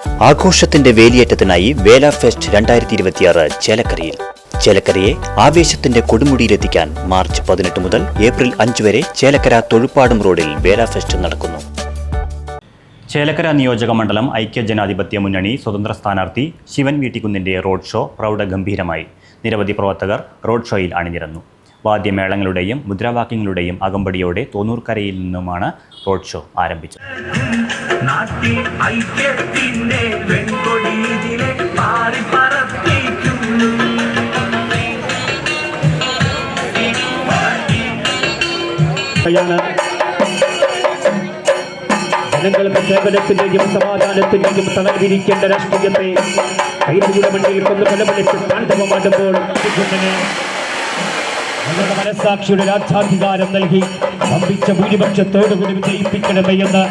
ആഘോഷത്തിന്റെ വേലിയേറ്റത്തിനായി വേല ഫെസ്റ്റ് 2026 ചേലക്കരയിൽ. ചേലക്കരയെ ആവേശത്തിന്റെ കൊടുമുടിയിലെത്തിക്കാൻ മാർച്ച് 18 മുതൽ ഏപ്രിൽ 5 വരെ ചേലക്കര തൊഴുപ്പാടും റോഡിൽ വേല ഫെസ്റ്റ് നടക്കുന്നു. ചേലക്കര നിയോജക മണ്ഡലം ഐക്യജനാധിപത്യ മുന്നണി സ്വതന്ത്ര സ്ഥാനാർത്ഥി ശിവൻ വീട്ടിക്കുന്നിന്റെ റോഡ് ഷോ പ്രൗഢഗംഭീരമായി. നിരവധി പ്രവർത്തകർ റോഡ് ഷോയിൽ അണിനിരന്നു. വാദ്യമേളങ്ങളുടെയും മുദ്രാവാക്യങ്ങളുടെയും അകമ്പടിയോടെ തോന്നൂർക്കരയിൽ നിന്നുമാണ് റോഡ് ഷോ ആരംഭിച്ചത്. ജനങ്ങൾക്ക് സേവനത്തിന്റെയും സമാധാനത്തിന്റെയും തണലിരിക്കേണ്ട രാഷ്ട്രീയത്തെ കൈരൂടെ മണ്ണിൽ കൊന്നു കൊലവിളിച്ച് താണ്ഡവമാടുമ്പോൾ അവരുടെ മനസ്സാക്ഷിയുടെ രാജ്യാധികാരം നൽകി വമ്പിച്ച ഭൂരിപക്ഷത്തോടുകൂടി വിജയിപ്പിക്കണമേ എന്ന്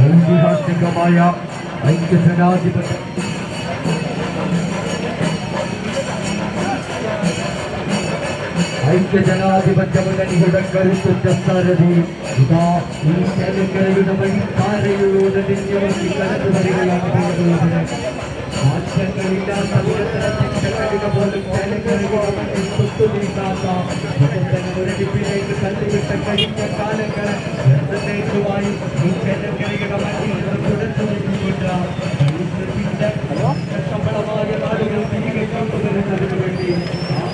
ഐതിഹാസികമായ ഐക്യജനാധിപത്യ മുന്നണിയുടെ കരുത്തുറ്റ സാരഥി ഇതാ ഈ ചേലക്കരയുടെ വഴിക്കാരയിലൂടെ നിന്യവർത്തി കടന്നു വരികയാണ്. മാറ്റങ്ങളില്ലാത്ത വികസനത്തിന്റെ പോലും ചേലക്കരയുടെ തൊട്ടുനീക്കാത്ത മുരടിപ്പിലേക്ക് തള്ളിവിട്ട കഴിഞ്ഞ കാലങ്ങളെ എന്നേക്കുമായി ഈ ചേലക്കരയുടെ മണ്ണിൽ തുടച്ചു നിന്നുകൊണ്ട് ശമ്പളമായ നാടുകൾ തിരികെ കൊണ്ടുവരുന്നതിനു വേണ്ടി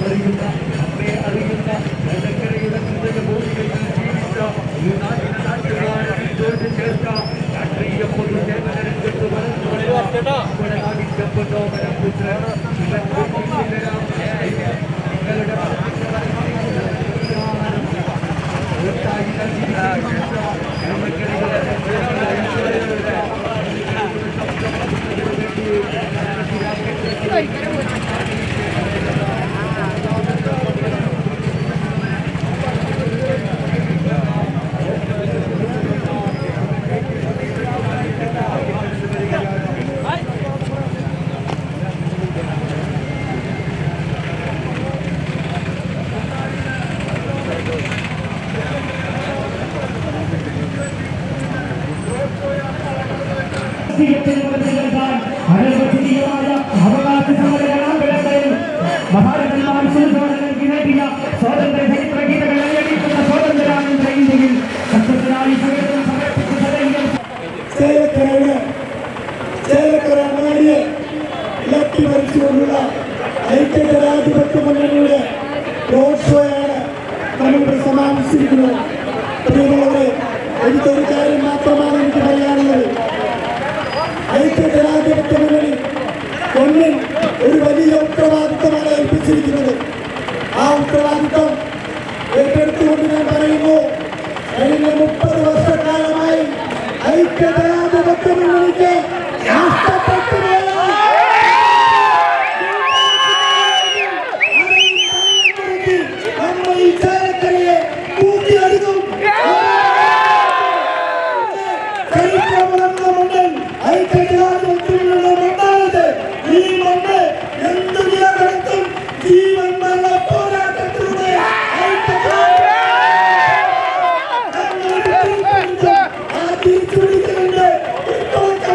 അറിയുന്ന അമ്മയെ അറിയുന്ന ചേലക്കരയുടെ ഹൃദയഭൂമികളിൽ ജീവിച്ച ഈ നാട്ടിലെ നാട്ടുകാരോട് ചേർത്ത രാഷ്ട്രീയ പൊതുസേവന രംഗത്ത് വളർന്നുകൊണ്ടോ പുത്രൻ അവകാശ സമരങ്ങളാഗ്രഹങ്ങളിൽ മഹാരഥന്മാർ സുൽത്താനങ്ങൾക്ക് നേടിയ സ്വാതന്ത്ര്യ ചരിത്ര ഗീതകൾ അലയടിക്കുന്ന സ്വാതന്ത്ര്യാനന്തര ഇന്ത്യയിൽ സത്യത്തിനായി സേവനം സമർപ്പിച്ച ചേലക്കര നാടിയെ ഇലക്കി മരിച്ചുകൊണ്ടുള്ള ഐക്യജനാധിപത്യ മുന്നണിയുടെ റോഡ് ഷോയാണ് നമ്മളിവിടെ സമാപിച്ചിരിക്കുന്നത്. പ്രിയമുള്ളവരെ, എനിക്കൊരു കാര്യം മാത്രമാണ് എനിക്ക് പറയാനുള്ളത്. ഐക്യജനാധിപത്യ മുന്നണി ഒന്നിൽ ഒരു വലിയ ഉത്തരവാദിത്വമാണ് ഏൽപ്പിച്ചിരിക്കുന്നത്. ആ ഉത്തരവാദിത്വം ഏറ്റെടുത്തുകൊണ്ട് ഞാൻ പറയുന്നു, കഴിഞ്ഞ 30 വർഷക്കാലമായി ഐക്യജനാധിപത്യ മുന്നണിക്ക് നഷ്ടപ്പെട്ടു നമ്മൾ ഈ ചേലക്കരയെ കൂട്ടിയെടുക്കും. ഐക്യജനാധിപത്യത്തിലുള്ള മണ്ണാണത്. ഈ മണ്ണ് എന്ത് വില കൊടുത്തും ജീവൻ മരണ പോരാട്ടത്തിലൂടെ ആ തിരിച്ചുപിടിക്കുന്നുണ്ട്.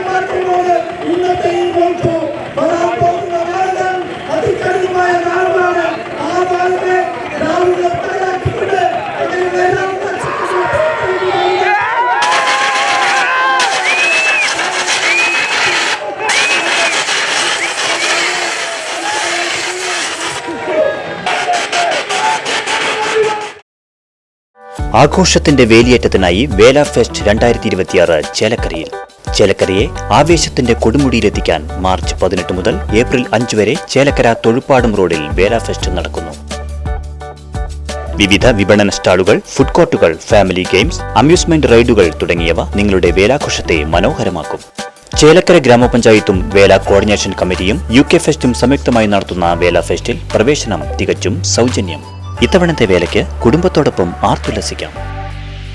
മാത്രമോട് ഇന്നത്തെ ഈ വോട്ടോ വരാൻ പോകുന്ന നാളുകൾ അതികഠിനമായ നാളുകളാണ്. ആ നാളിനെ രാവിലെ തയ്യാറാക്കിക്കൊണ്ട് ആഘോഷത്തിന്റെ വേലിയേറ്റത്തിനായി വേല ഫെസ്റ്റ് 2026 ചേലക്കരയിൽ. ചേലക്കരയെ ആവേശത്തിന്റെ കൊടുമുടിയിലെത്തിക്കാൻ മാർച്ച് 18 മുതൽ ഏപ്രിൽ 5 വരെ ചേലക്കര തൊഴുപ്പാടും റോഡിൽ വേല ഫെസ്റ്റ് നടക്കുന്നു. വിവിധ വിപണന സ്റ്റാളുകൾ, ഫുഡ് കോർട്ടുകൾ, ഫാമിലി ഗെയിംസ്, അമ്യൂസ്മെന്റ് റൈഡുകൾ തുടങ്ങിയവ നിങ്ങളുടെ വേലാഘോഷത്തെ മനോഹരമാക്കും. ചേലക്കര ഗ്രാമപഞ്ചായത്തും വേല കോർഡിനേഷൻ കമ്മിറ്റിയും UK ഫെസ്റ്റും സംയുക്തമായി നടത്തുന്ന വേല ഫെസ്റ്റിൽ പ്രവേശനം തികച്ചും സൗജന്യം. ഇത്തവണത്തെ വേലയ്ക്ക് കുടുംബത്തോടൊപ്പം ആർത്തുല്ലസിക്കാം.